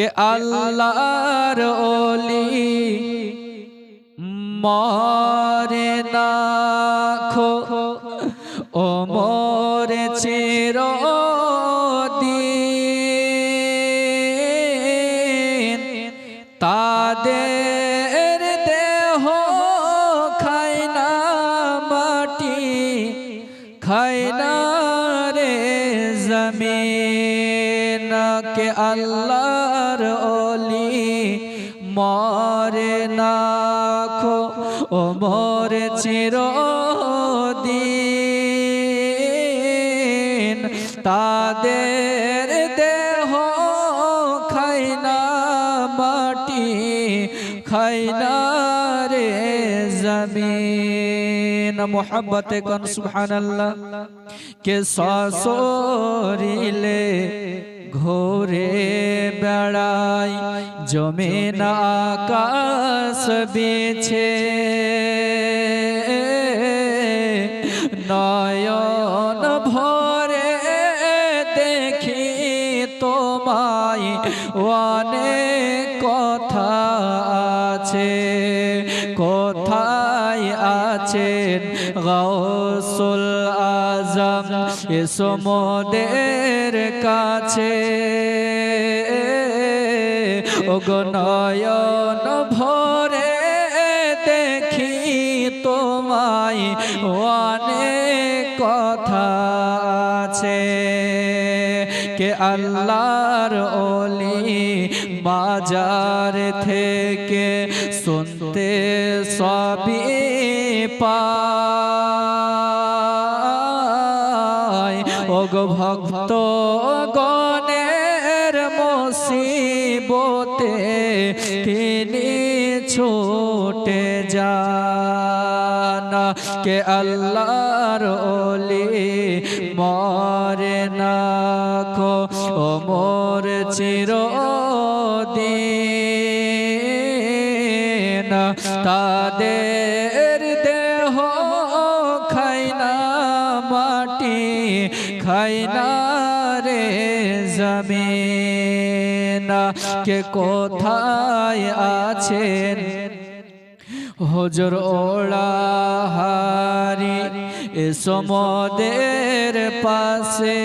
কে আল্লাহর ওলি মরে না খো ও মোরে চিরদিন তাদের দেহ খায় না মাটি খায় না রে জমিন কে আল্লাহর ওলি মরে না খো ও মোরে চিরদিন তাদের দেহ খায় না মাটি খায় না রে জমিন মোহাব্বতে কোন সুবহানাল্লাহ কে সসরিলে ঘোরে বেড়াই জমিন আকাশ বিছে নয়ন ভরে দেখি তোমায় অনেক কথা আছে কোথায় আছেন গাউসুল আজম ইসমোদের কাছে ওগো নয়ন ভরে দেখি তোমায় অনেক কথা আছে কে আল্লাহর ওলি বাজার থেকে শুনতে সবই পায় ওগো ভক্ত গণের মুসিবতে তিনি ছুটে যান কে আল্লাহর ওলি মরে না খো ও মোর চিরদিন তাদের দেহ খায় না মাটি খায় না রে জমিন কে কোথায় আছেন হুজুর ওড়াহারি ইসমোদের পাশে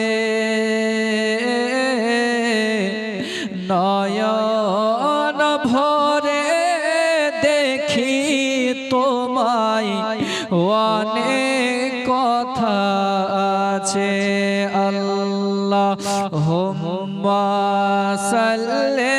নয়ন ভরে দেখি তোমায় অনেক কথা আছে আল্লাহুম্মা সাল্লি